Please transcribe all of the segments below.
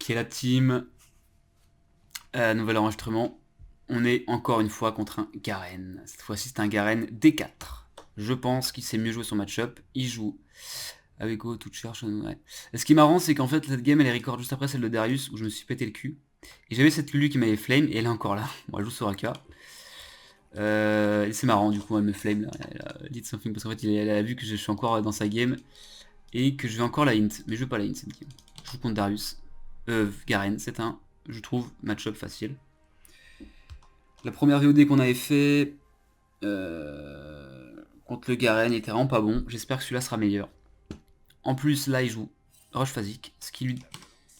Ok, la team. Nouvel enregistrement. On est encore une fois contre un Garen. Cette fois-ci, c'est un Garen D4. Je pense qu'il sait mieux jouer son match-up. Il joue avec Go, tout cherche. Ouais. Et ce qui est marrant, c'est qu'en fait, cette game, elle est record juste après celle de Darius, où je me suis pété le cul. Et j'avais cette Lulu qui m'avait flame, et elle est encore là. Bon, elle joue Soraka. Et c'est marrant, du coup, elle me flame là. Elle a dit something, parce qu'en fait, elle a vu que je suis encore dans sa game, et que je vais encore la int. Mais je veux pas la int cette game. Je joue contre Darius. Garen, c'est un, je trouve, match-up facile. La première VOD qu'on avait fait contre le Garen était vraiment pas bon. J'espère que celui-là sera meilleur. En plus, là, il joue Rush Phasic, ce qui lui...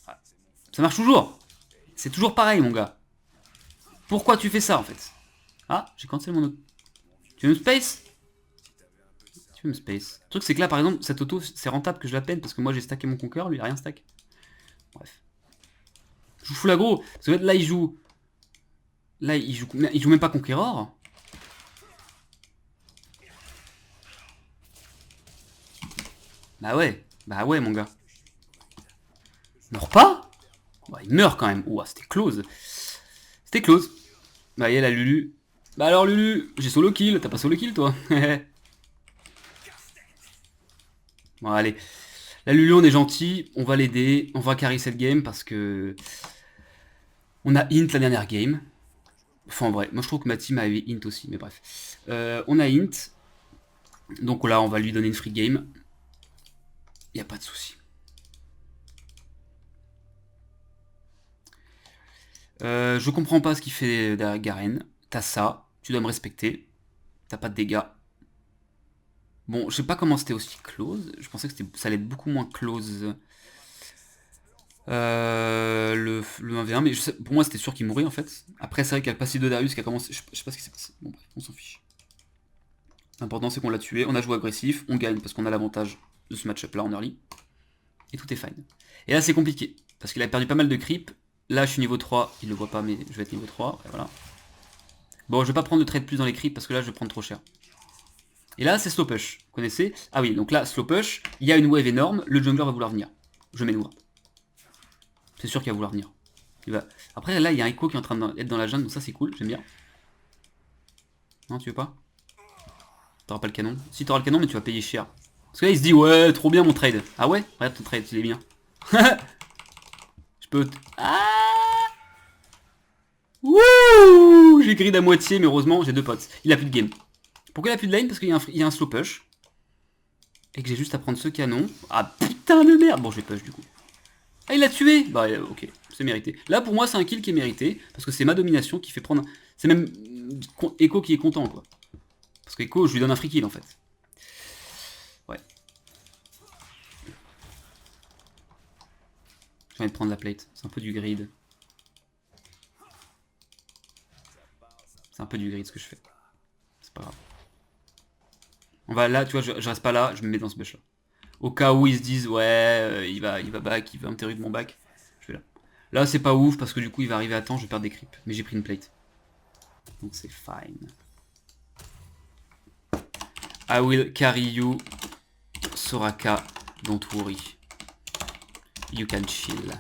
Ah, ça marche toujours. C'est toujours pareil, mon gars. Pourquoi tu fais ça, en fait? Ah, j'ai cancellé mon auto. Tu veux me space? Tu veux me space? Le truc, c'est que là, par exemple, cette auto, c'est rentable que je la peine parce que moi, j'ai stacké mon conqueror, lui, il a rien stack. Bref. Je vous fous l'aggro. Parce que là, il joue... Là, il joue même pas Conqueror. Bah ouais, mon gars. Meurt pas? Bah, il meurt quand même. Ouah, c'était close. C'était close. Bah, il y a la Lulu. Bah alors, Lulu, j'ai solo kill. T'as pas solo kill, toi? Bon, allez. La Lulu, on est gentil. On va l'aider. On va carry cette game parce que... On a int la dernière game. Enfin, en vrai, moi je trouve que ma team avait int aussi, mais bref. On a int. Donc là, on va lui donner une free game. Y a pas de souci. Je comprends pas ce qu'il fait derrière Garen. T'as ça, tu dois me respecter. T'as pas de dégâts. Bon, je sais pas comment c'était aussi close. Je pensais que ça allait être beaucoup moins close. Le 1v1, mais pour moi c'était sûr qu'il mourrait en fait. Après, c'est vrai qu'il y a le passif de Darius qui a commencé. Je sais pas ce qui s'est passé. Bon, bref, on s'en fiche. L'important c'est qu'on l'a tué. On a joué agressif. On gagne parce qu'on a l'avantage de ce match-up là en early. Et tout est fine. Et là, c'est compliqué parce qu'il a perdu pas mal de creep. Là, je suis niveau 3. Il le voit pas, mais je vais être niveau 3. Et voilà. Bon, je vais pas prendre de trade plus dans les creeps parce que là, je vais prendre trop cher. Et là, c'est slow push. Vous connaissez? Ah oui, donc là, slow push. Il y a une wave énorme. Le jungler va vouloir venir. Je mets Noura. C'est sûr qu'il va vouloir venir. Après, là, il y a un Echo qui est en train d'être dans la jungle. Donc ça, c'est cool. J'aime bien. Non, tu veux pas? T'auras pas le canon. Si, t'auras le canon, mais tu vas payer cher. Parce que là, il se dit, ouais, trop bien mon trade. Ah ouais? Regarde ton trade, il est bien. Je peux... Ah! Wouh! J'ai grid à moitié, mais heureusement, j'ai deux potes. Il a plus de game. Pourquoi il a plus de lane? Parce qu'il y a un slow push. Et que j'ai juste à prendre ce canon. Ah putain de merde! Bon, je vais push du coup. Ah, il l'a tué! Bah, ok, c'est mérité. Là, pour moi, c'est un kill qui est mérité. Parce que c'est ma domination qui fait prendre... C'est même Echo qui est content, quoi. Parce que Echo, je lui donne un free kill, en fait. Ouais. J'ai envie de prendre la plate. C'est un peu du grid. C'est un peu du grid ce que je fais. C'est pas grave. On va là, tu vois, je reste pas là, je me mets dans ce bush là. Au cas où ils se disent, ouais, il va back, il va interrupt mon back, je vais là. Là, c'est pas ouf parce que du coup, il va arriver à temps, je vais perdre des creeps. Mais j'ai pris une plate. Donc c'est fine. I will carry you, Soraka, don't worry. You can chill.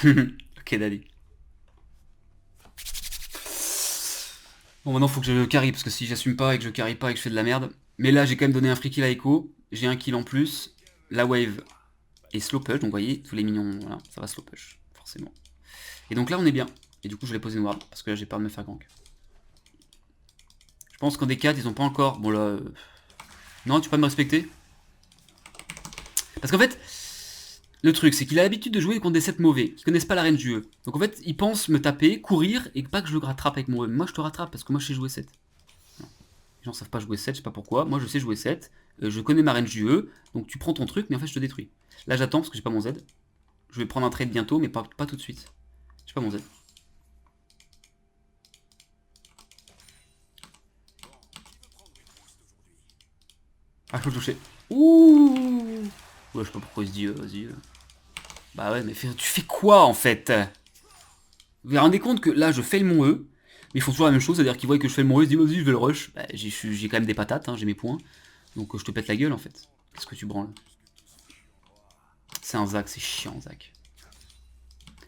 Ok, daddy. Bon, maintenant faut que je carry parce que si j'assume pas et que je carry pas et que je fais de la merde. Mais là, j'ai quand même donné un free kill à Echo. J'ai un kill en plus. La wave est slow push, donc vous voyez, tous les minions, voilà, ça va slow push, forcément. Et donc là, on est bien. Et du coup, je vais poser une ward parce que là, j'ai peur de me faire gank. Je pense qu'en D4, ils ont pas encore. Bon, là. Non, tu peux pas me respecter? Parce qu'en fait, le truc, c'est qu'il a l'habitude de jouer contre des sets mauvais, qui connaissent pas la range du jeu. Donc en fait, il pense me taper, courir, et pas que je le rattrape avec mon E. Moi, je te rattrape parce que moi, je sais jouer 7. Les gens savent pas jouer 7, je sais pas pourquoi. Moi, je sais jouer 7. Je connais ma range du E. Donc tu prends ton truc, mais en fait, je te détruis. Là, j'attends parce que j'ai pas mon Z. Je vais prendre un trade bientôt, mais pas tout de suite. J'ai pas mon Z. Ah, je peux le toucher. Ouh! Ouais, je sais pas pourquoi il se dit, vas-y. Bah ouais, mais tu fais quoi en fait? Vous vous rendez compte que là, je fail mon E, mais ils font toujours la même chose, c'est-à-dire qu'ils voient que je fais mon E, ils se disent, vas-y, je vais le rush. Bah, j'ai quand même des patates, hein, j'ai mes points. Donc je te pète la gueule en fait. Qu'est-ce que tu branles? C'est un Zac, c'est chiant Zac.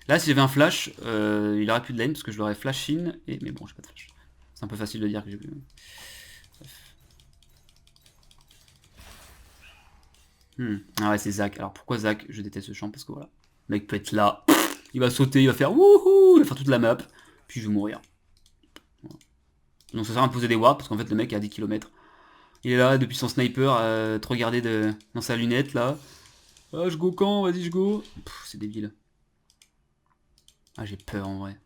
Là si j'avais un flash, il aurait plus de lane parce que je l'aurais flash in, et... mais bon j'ai pas de flash. C'est un peu facile de dire que j'ai... Ah ouais c'est Zac. Alors pourquoi Zac? Je déteste ce champ parce que voilà. Le mec peut être là, il va sauter, il va faire wouhou, il va faire toute la map, puis je vais mourir. Voilà. Donc ça sert à poser des wards parce qu'en fait le mec est à 10 km. Il est là depuis son sniper à te regarder dans sa lunette là. Ah je go quand? Vas-y je go. C'est débile. Ah j'ai peur en vrai.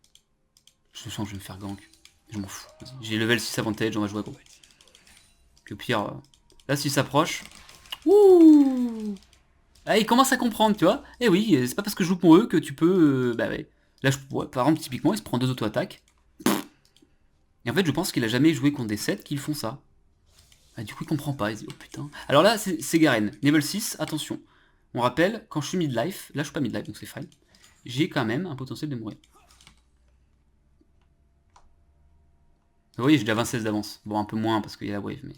Je sens que je vais me faire gank. Je m'en fous. J'ai level 6 avantage, on va jouer à gros. Puis au pire, là s'il s'approche. Ouh. Ah il commence à comprendre tu vois. Eh oui, c'est pas parce que je joue pour eux que tu peux... bah ouais. Là par exemple typiquement il se prend 2 auto-attaques. Et en fait je pense qu'il a jamais joué contre des sets qui font ça. Ah, du coup il comprend pas, il se dit oh putain. Alors là c'est Garen, level 6, attention. On rappelle, quand je suis mid-life, là je suis pas mid-life donc c'est fine. J'ai quand même un potentiel de mourir. Vous voyez j'ai déjà 26 d'avance. Bon un peu moins parce qu'il y a la wave mais...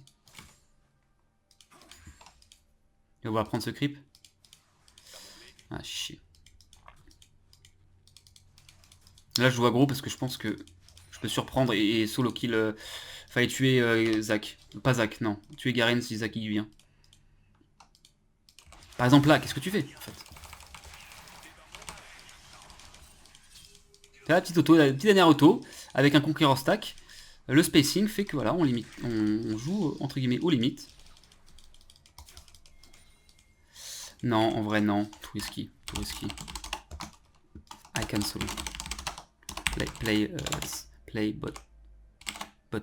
Il va vouloir prendre ce creep. Ah chier. Là je joue aggro parce que je pense que je peux surprendre et solo kill... Fallait tuer Zac. Pas Zac, non. Tuer Garen si Zac y vient. Par exemple là, qu'est-ce que tu fais en fait? T'as la petite auto, la petite dernière auto, avec un conquérant stack. Le spacing fait que voilà, on limite, on joue entre guillemets aux limites. Non, en vrai non. Too risky, too risky. I can solo. Play bot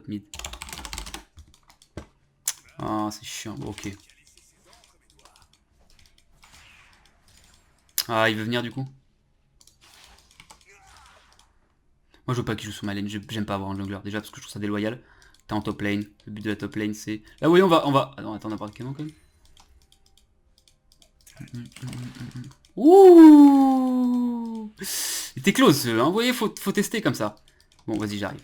mid. Ah c'est chiant, bon, ok. Ah il veut venir du coup. Moi je veux pas qu'il joue sur ma lane, j'aime pas avoir un jungler déjà parce que je trouve ça déloyal. T'es en top lane, le but de la top lane c'est... Là vous voyez on va... Ah non attends on a pas de canon quand même. Ouh. T'es close hein, vous voyez faut tester comme ça. Bon vas-y j'arrive.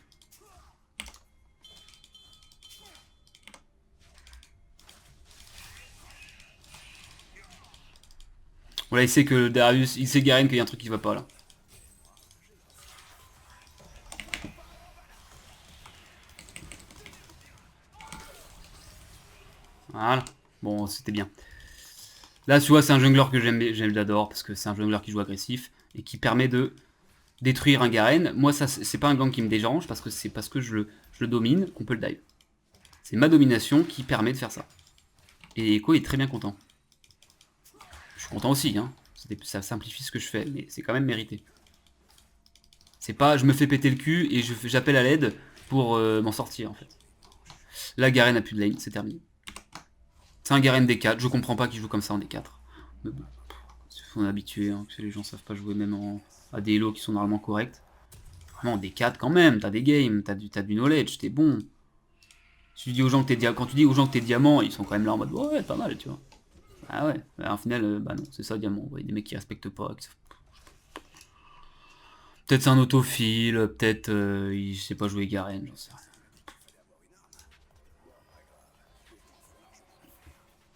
Voilà il sait que Darius, il sait Garen qu'il y a un truc qui va pas là. Voilà. Bon, c'était bien. Là, tu vois, c'est un jungler que j'adore parce que c'est un jungler qui joue agressif et qui permet de détruire un Garen. Moi, ça, c'est pas un gank qui me dérange parce que c'est parce que je le domine qu'on peut le dive. C'est ma domination qui permet de faire ça. Et Echo est très bien content. Je suis content aussi, hein. Ça simplifie ce que je fais, mais c'est quand même mérité. C'est pas je me fais péter le cul et j'appelle à l'aide pour m'en sortir en fait. Là, Garen a plus de lane, c'est terminé. C'est un Garen D4, je comprends pas qu'il joue comme ça en D4. Mais bon, on est habitué, hein, que les gens savent pas jouer même à des lots qui sont normalement corrects. Vraiment en D4 quand même, t'as des games, t'as du knowledge, t'es bon. Si tu dis aux gens que quand tu dis aux gens que t'es diamant, ils sont quand même là en mode ouais pas mal tu vois. Ah ouais, bah, au final, bah non, c'est ça diamant, ouais, des mecs qui respectent pas. Peut-être c'est un autophile, peut-être il sait pas jouer Garen, j'en sais rien.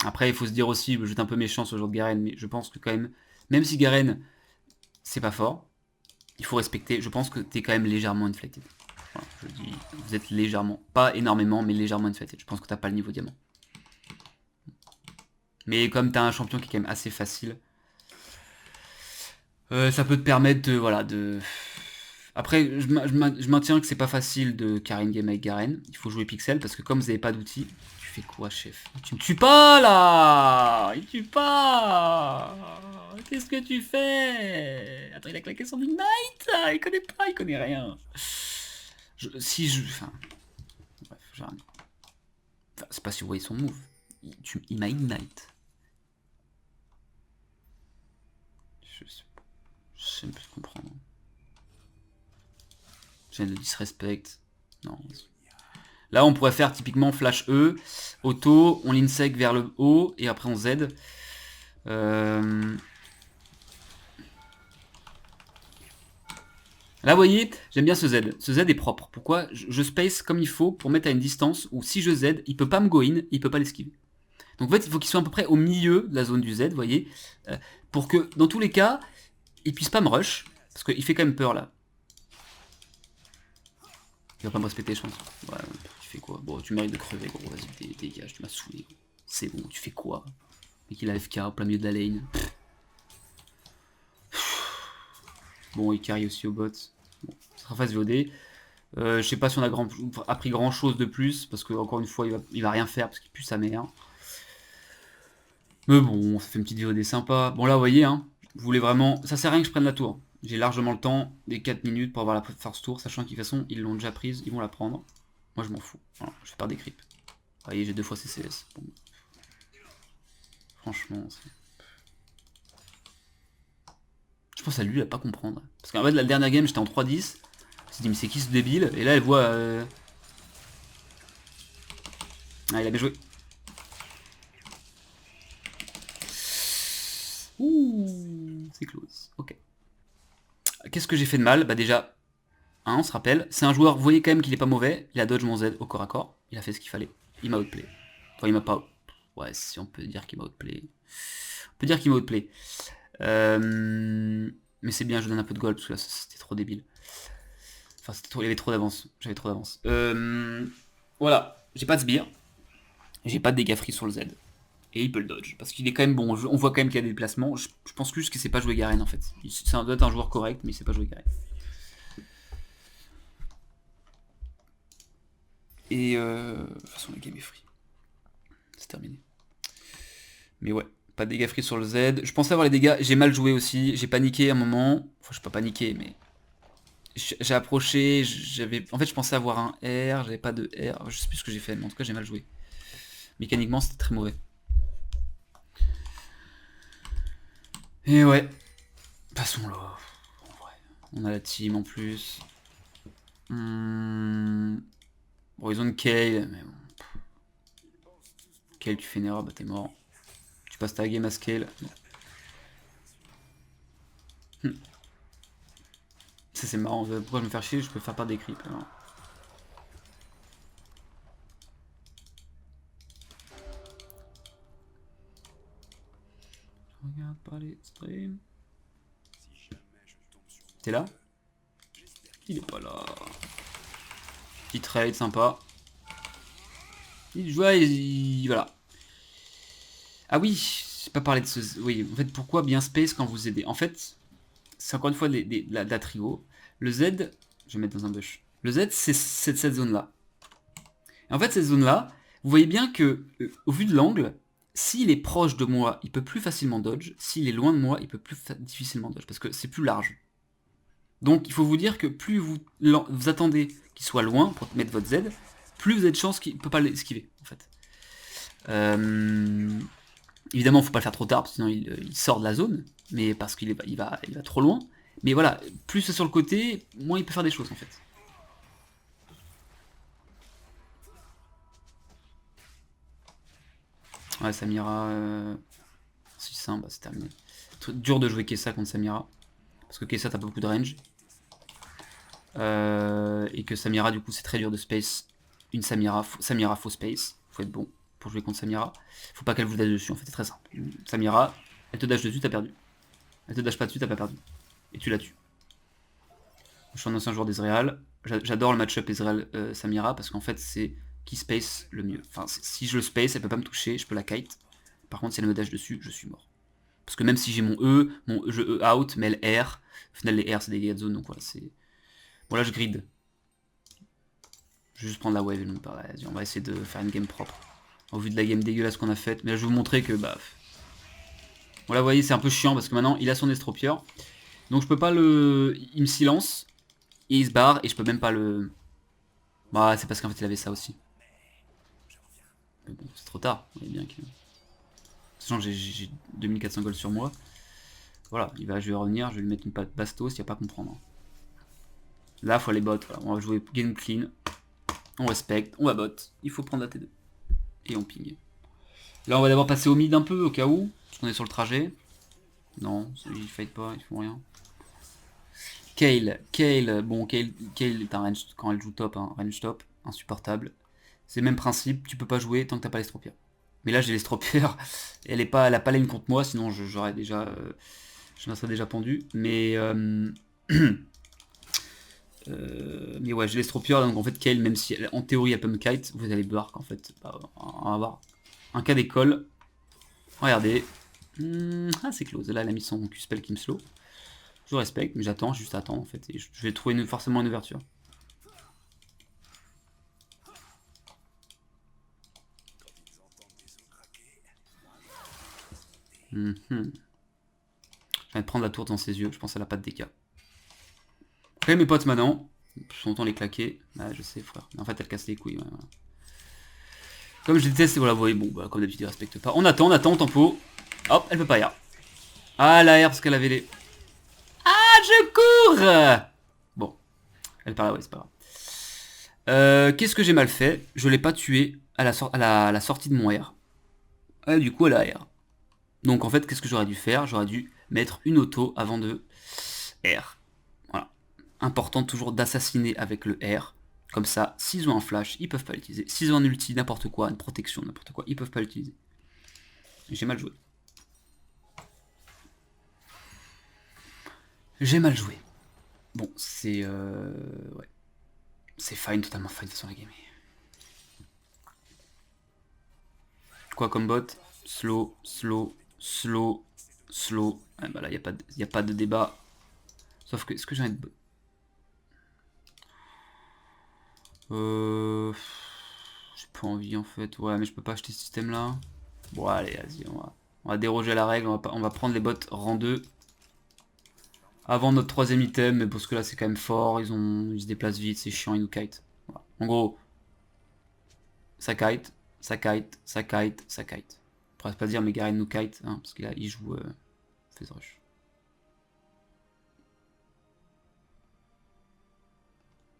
Après, il faut se dire aussi, je vais être un peu méchant sur le genre de Garen, mais je pense que quand même si Garen, c'est pas fort, il faut respecter, je pense que t'es quand même légèrement inflated. Voilà, je dis, vous êtes légèrement, pas énormément, mais légèrement inflated. Je pense que t'as pas le niveau diamant. Mais comme t'as un champion qui est quand même assez facile, ça peut te permettre de, voilà, de... Après, je maintiens que c'est pas facile de carry une game avec Garen. Il faut jouer Pixel, parce que comme vous n'avez pas d'outils... Tu fais quoi, chef? Tu me tues pas, là! Il tue pas! Qu'est-ce que tu fais? Attends, il a claqué son Ignite! Il connaît pas, il connaît rien. Enfin... Bref, j'arrête. Enfin, c'est pas si vous voyez son move. Il m'a Ignite. Je sais même plus comprendre. J'ai de disrespect. Non. Là, on pourrait faire typiquement flash E, auto, on l'insec vers le haut, et après on Z. Là, vous voyez, j'aime bien ce Z. Ce Z est propre. Pourquoi je space comme il faut pour mettre à une distance où si je Z, il peut pas me go in, il peut pas l'esquiver. Donc en fait, il faut qu'il soit à peu près au milieu de la zone du Z, vous voyez, pour que, dans tous les cas, il puisse pas me rush, parce qu'il fait quand même peur, là. Il va pas me respecter, je pense. Ouais, tu fais quoi? Bon, tu mérites de crever, gros, vas-y, dégage, tu m'as saoulé. C'est bon, tu fais quoi? Et qu'il a FK au plein milieu de la lane. Bon, il carry aussi au bot. Bon, ça sera phase VOD. Je sais pas si on a appris grand chose de plus, parce que encore une fois, il va rien faire, parce qu'il pue sa mère. Mais bon, ça fait une petite VOD sympa. Bon là, vous voyez, hein, vous voulez vraiment... Ça sert à rien que je prenne la tour. J'ai largement le temps, des 4 minutes pour avoir la first tour, sachant qu'ils de toute façon, ils l'ont déjà prise, ils vont la prendre. Moi, je m'en fous. Voilà, je fais pas des creeps. Vous voyez, j'ai 2 fois CCS. Bon. Franchement, je pense à lui à pas comprendre. Parce qu'en fait, la dernière game, j'étais en 3-10. Je me suis dit, mais c'est qui ce débile? Et là, elle voit... Ah, il a bien joué. Ouh, c'est close. Ok. Qu'est-ce que j'ai fait de mal? Bah déjà, hein, on se rappelle, c'est un joueur, vous voyez quand même qu'il est pas mauvais. Il a dodge mon Z au corps à corps. Il a fait ce qu'il fallait. Il m'a outplay. Enfin, il m'a pas... Ouais, si on peut dire qu'il m'a outplay. On peut dire qu'il m'a outplay. Mais c'est bien, je donne un peu de gold, parce que là, c'était trop débile. Enfin, il y avait trop d'avance. J'avais trop d'avance. Voilà, j'ai pas de sbire. J'ai pas de dégâts free sur le Z. Et il peut le dodge. Parce qu'il est quand même bon. On voit quand même qu'il y a des déplacements. Je pense juste qu'il sait pas jouer Garen en fait. Ça doit être un joueur correct, mais il sait pas jouer Garen. Et de toute façon, la game est free. C'est terminé. Mais ouais, pas de dégâts free sur le Z. Je pensais avoir les dégâts. J'ai mal joué aussi. J'ai paniqué à un moment. Enfin, je suis pas paniqué, mais. J'ai approché. En fait, je pensais avoir un R. J'avais pas de R. Je sais plus ce que j'ai fait, mais en tout cas, j'ai mal joué. Mécaniquement, c'était très mauvais. Et ouais. Passons là. En vrai. On a la team en plus. Bon, ils ont une Kale, mais bon. Kale, tu fais une erreur, bah t'es mort. Tu passes ta game à Scale. Ça c'est marrant, pourquoi je me faire chier, je peux faire pas des creeps. Alors. Je regarde pas les streams. T'es là? Il est pas là. Petit trade sympa. Il joue, voilà. Ah oui, j'ai pas parlé de ce... Oui, en fait, pourquoi bien space quand vous aidez? En fait, c'est encore une fois de la trio. Le Z, je vais mettre dans un bush. Le Z, c'est cette zone-là. Et en fait, cette zone-là, vous voyez bien que, au vu de l'angle, s'il est proche de moi, il peut plus facilement dodge. S'il est loin de moi, il peut plus difficilement dodge, parce que c'est plus large. Donc, il faut vous dire que plus vous attendez qu'il soit loin pour mettre votre Z, plus vous avez de chances qu'il ne peut pas l'esquiver, en fait. Évidemment, il ne faut pas le faire trop tard, sinon il sort de la zone, mais parce qu'il va trop loin. Mais voilà, plus c'est sur le côté, moins il peut faire des choses, en fait. Ouais, Samira... Si simple, bah, c'est terminé. Dur de jouer Kessa contre Samira. Parce que Kessa, t'as pas beaucoup de range. Et que Samira, du coup, c'est très dur de space. Une Samira, faut space. Faut être bon pour jouer contre Samira. Faut pas qu'elle vous dash dessus, en fait, c'est très simple. Samira, elle te dash dessus, t'as perdu. Elle te dash pas dessus, t'as pas perdu. Et tu la tues. Je suis un ancien joueur d'Ezreal. J'adore le match-up Ezreal-Samira parce qu'en fait, c'est qui space le mieux. Enfin, si je le space, elle peut pas me toucher, je peux la kite. Par contre, si elle me dash dessus, je suis mort. Parce que même si j'ai mon je E out, mais elle R. Au final, les R, c'est des dégâts de zone, donc voilà, c'est... Bon, là, je grid. Je vais juste prendre la wave et me parler. Vas-y, on va essayer de faire une game propre. Au vu de la game dégueulasse qu'on a faite. Mais là, je vais vous montrer que, bah... Bon, là, vous voyez, c'est un peu chiant parce que maintenant, il a son estropieur. Donc, je peux pas le... Il me silence. Et il se barre, et je peux même pas le... Bah, c'est parce qu'en fait, il avait ça aussi. Mais bon, c'est trop tard. Vous voyez bien que... Sachant que j'ai 2400 gold sur moi. Voilà, je vais revenir, je vais lui mettre une bastos, il n'y a pas à comprendre. Là, il faut aller bot, voilà. On va jouer game clean. On respecte, on va bot. Il faut prendre la T2. Et on ping. Là, on va d'abord passer au mid un peu, au cas où. Parce qu'on est sur le trajet. Non, ils fight pas, ils font rien. Kale, bon, Kale est un range, quand elle joue top, hein, range top, insupportable. C'est le même principe, tu peux pas jouer tant que t'as pas l'estropia. Mais là j'ai l'Estropieur. Elle a pas lane contre moi, sinon j'aurais déjà... je m'en serais déjà pendu. Mais... mais ouais, j'ai l'Estropieur, donc en fait Kayle, même si en théorie elle peut me kite, vous allez voir qu'en fait, bah, on va avoir un cas d'école. Regardez. Ah c'est close, là elle a mis son Q-spell qui me slow. Je respecte, mais j'attends, juste attends en fait, et je vais trouver forcément une ouverture. Je vais prendre la tour dans ses yeux, je pense qu'elle a pas de dégâts. Ok mes potes maintenant, son temps les claquer. Ah, je sais frère, mais en fait elle casse les couilles. Ouais, voilà. Comme je déteste, voilà, vous voyez, bon bah comme d'habitude il respecte pas. On attend, tempo. Hop, elle peut pas y aller. Ah la R parce qu'elle avait les... Ah je cours. Bon, elle part là, ouais c'est pas grave. Qu'est-ce que j'ai mal fait? Je l'ai pas tué à la sortie de mon R. Ah, du coup elle a R. Donc en fait qu'est-ce que j'aurais dû faire? J'aurais dû mettre une auto avant de R. Voilà. Important toujours d'assassiner avec le R. Comme ça, s'ils ont un flash, ils peuvent pas l'utiliser. S'ils ont un ulti, n'importe quoi, une protection, n'importe quoi, ils peuvent pas l'utiliser. J'ai mal joué. J'ai mal joué. Bon, c'est... ouais. C'est fine, totalement fine de toute façon la game. Quoi comme bot? Slow, slow, slow, slow. Ah bah là, il n'y a pas de débat. Sauf que, est-ce que j'ai envie de... J'ai pas envie en fait. Ouais, mais je peux pas acheter ce système là. Bon, allez, vas-y, on va déroger à la règle. On va prendre les bots rang 2. Avant notre troisième item, mais parce que là c'est quand même fort. Ils se déplacent vite, c'est chiant, ils nous kite. Voilà. En gros, ça kite, ça kite, ça kite, ça kite. On pourrait pas dire, mais Garen nous kite, hein, parce qu'il joue Phase Rush.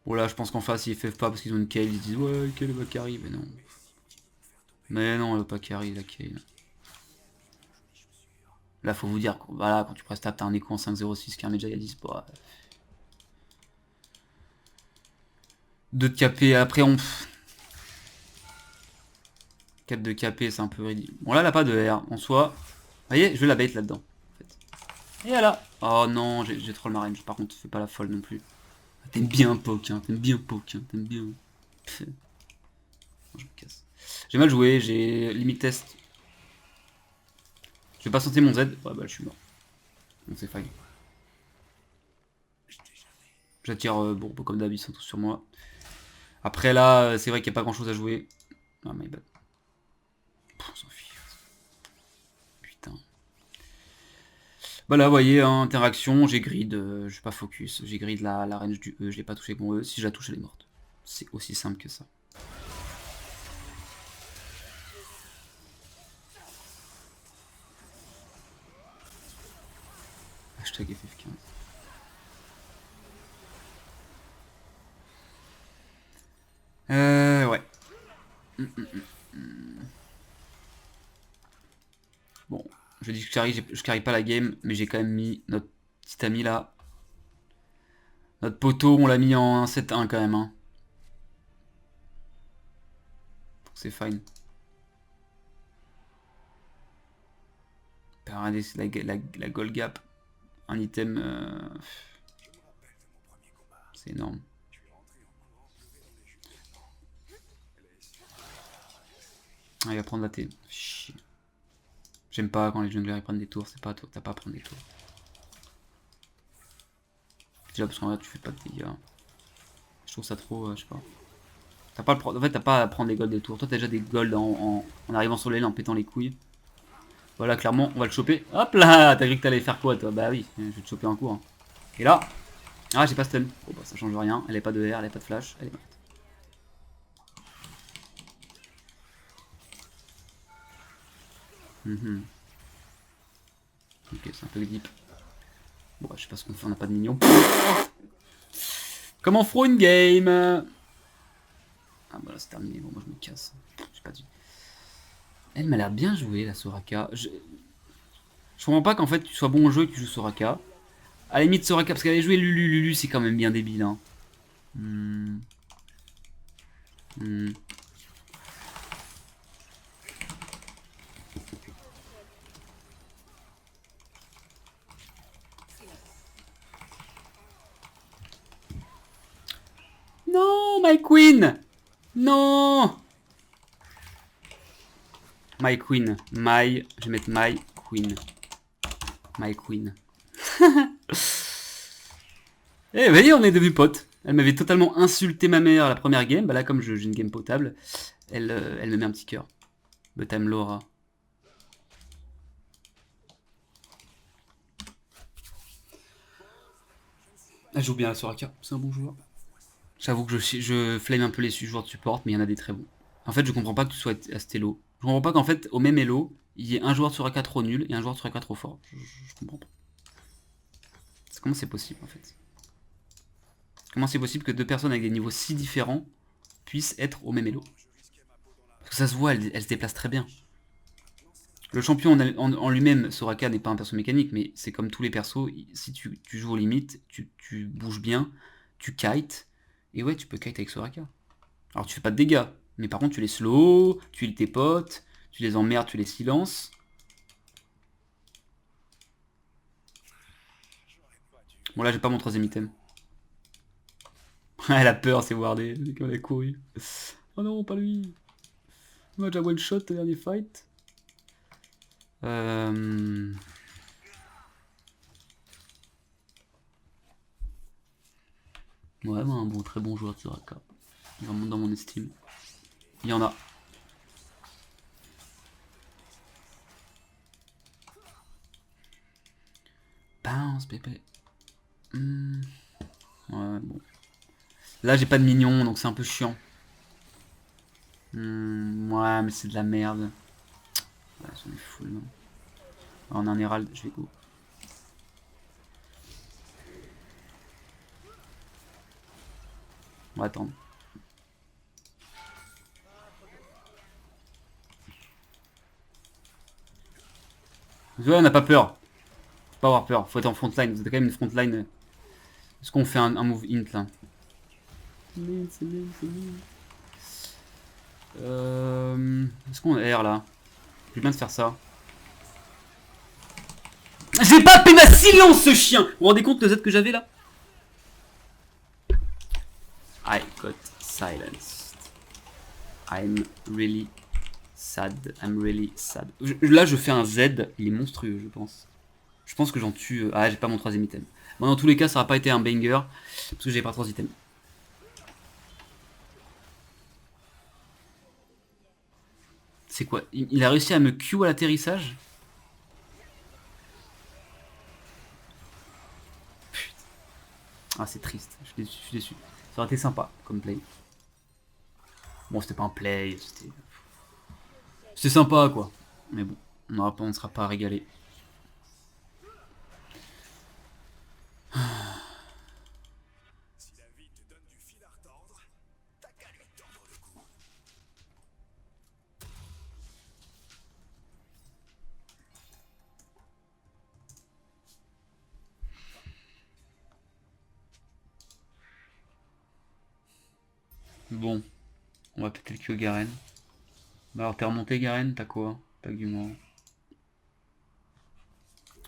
Bon là je pense qu'en face ils FF pas parce qu'ils ont une Kayle, ils disent ouais Kayle va carry, mais non. Mais non elle va pas carry la Kayle. Là faut vous dire, voilà, quand tu presses tap t'as un écho en 5-0-6 qui est un déjà il y a 10 pas. 2 de KP après on... 4 de KP c'est un peu ridicule. Bon là elle a pas de R en soi. Vous voyez je vais la bait là-dedans. En fait. Et voilà. Oh non j'ai trop le marine, par contre fais pas la folle non plus. T'aimes bien poke, hein, t'aimes bien poke, hein, t'aimes bien. Je me casse. J'ai mal joué, j'ai limite test. Je vais pas sentir mon Z. Ouais bah je suis mort. Donc c'est fine. J'attire, bon comme d'hab ils sont tous sur moi. Après là c'est vrai qu'il n'y a pas grand chose à jouer. Ah my bad. On s'en fiche. Putain. Bah là vous voyez hein, interaction, j'ai grid, je suis pas focus, j'ai grid la range du E, je l'ai pas touché avec mon E, si je la touche elle est morte. C'est aussi simple que ça. Hashtag FF15. Ouais. Bon, je dis que je carry pas la game, mais j'ai quand même mis notre petit ami là. Notre poteau, on l'a mis en 7-1 quand même. Hein. C'est fine. Regardez, c'est la gold gap. Un item... c'est énorme. Ah, il va prendre la T. Chier. J'aime pas quand les junglers ils prennent des tours, c'est pas toi, t'as pas à prendre des tours. Déjà parce qu'en vrai tu fais pas de dégâts. Je trouve ça trop, je sais pas. En fait t'as pas à prendre des golds des tours. Toi t'as déjà des golds en arrivant sur l'aile en pétant les couilles. Voilà clairement on va le choper. Hop là. T'as cru que t'allais faire quoi toi? Bah oui, je vais te choper un coup. Hein. Et là. Ah j'ai pas stun. Bon bah ça change rien. Elle est pas de R, elle est pas de flash. Elle est morte. Ok c'est un peu deep. Bon je sais pas ce qu'on fait, on n'a pas de minions. Comment on fera une game? Ah bah là c'est terminé, bon moi je me casse. J'ai pas dit. Elle m'a l'air bien jouée la Soraka. Je comprends pas qu'en fait tu sois bon au jeu et que tu joues Soraka. À la limite Soraka, parce qu'elle avait joué Lulu, Lulu c'est quand même bien débile. Hein. My queen. Non. My queen. My. Je vais mettre my queen. My queen. Eh, voyez, on est devenus potes. Elle m'avait totalement insulté ma mère à la première game. Bah là, comme j'ai une game potable, elle me met un petit cœur. But I'm Laura. Elle joue bien la Soraka, c'est un bon joueur. J'avoue que je flame un peu les joueurs de support, mais il y en a des très bons. En fait, je comprends pas que tu sois à cet elo. Je comprends pas qu'en fait, au même elo, il y ait un joueur de Soraka trop nul et un joueur de Soraka trop fort. Je comprends pas. Comment c'est possible, en fait? Comment c'est possible que deux personnes avec des niveaux si différents puissent être au même elo? Parce que ça se voit, elle se déplace très bien. Le champion en lui-même, Soraka, n'est pas un perso mécanique, mais c'est comme tous les persos, si tu joues aux limites, tu bouges bien, tu kites, et ouais, tu peux kite avec Soraka. Alors tu fais pas de dégâts, mais par contre tu les slow, tu heals tes potes, tu les emmerdes, tu les silences. Bon là j'ai pas mon troisième item. Elle a peur, c'est wardé, elle a couru. Oh non, pas lui. Il m'a déjà one shot au dernier fight. Ouais, bah, un bon, très bon joueur de Soraka. Vraiment dans mon estime. Il y en a. Bounce, bébé. Ouais, bon. Là, j'ai pas de minion, donc c'est un peu chiant. Ouais, mais c'est de la merde. Là, j'en ai full, non. On a un Herald, je vais go. On va attendre. Ouais, on n'a pas peur. Faut pas avoir peur, faut être en frontline. Vous êtes quand même une frontline. Est-ce qu'on fait un move int là? Est-ce qu'on R là? J'ai bien de faire ça. J'ai pas fait ma silence ce chien! Vous vous rendez compte le Z que j'avais là? I got silenced. I'm really sad. I'm really sad. Là je fais un Z, il est monstrueux je pense. Je pense que j'en tue... Ah j'ai pas mon troisième item. Bon dans tous les cas ça n'a pas été un banger. Parce que j'ai pas trois items. C'est quoi? Il a réussi à me Q à l'atterrissage? Putain. Ah c'est triste, je suis déçu. Ça aurait été sympa comme play. Bon c'était pas un play, c'était sympa quoi. Mais bon, on ne sera pas régalé. Bon, on va péter le cul Garen. Bah alors t'es remonté Garen, t'as quoi? T'as du moins.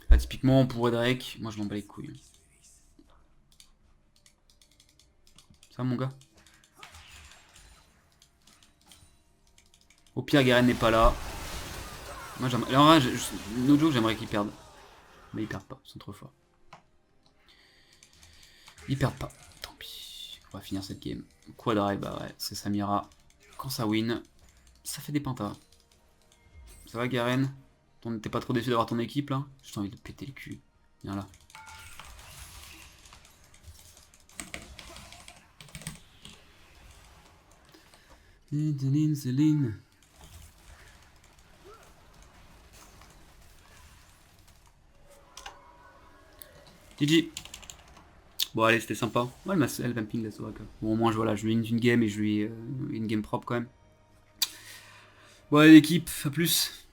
Bah typiquement pour Drake, moi je m'en bats les couilles. Ça mon gars? Au pire Garen n'est pas là. Moi j'aimerais... Alors là, no joke, j'aimerais qu'ils perdent. Mais ils perdent pas, ils sont trop forts. Ils perdent pas, tant pis. On va finir cette game. Quadra, bah ouais, c'est Samira. Quand ça win, ça fait des pentas. Ça va Garen? T'es pas trop déçu d'avoir ton équipe là? J'ai envie de péter le cul. Viens là. Céline. GG. Bon allez, c'était sympa. Ouais, elle va me ping la Soraka. Bon au moins voilà, je lui ai une game et je lui ai une game propre quand même. Bon allez l'équipe, à plus.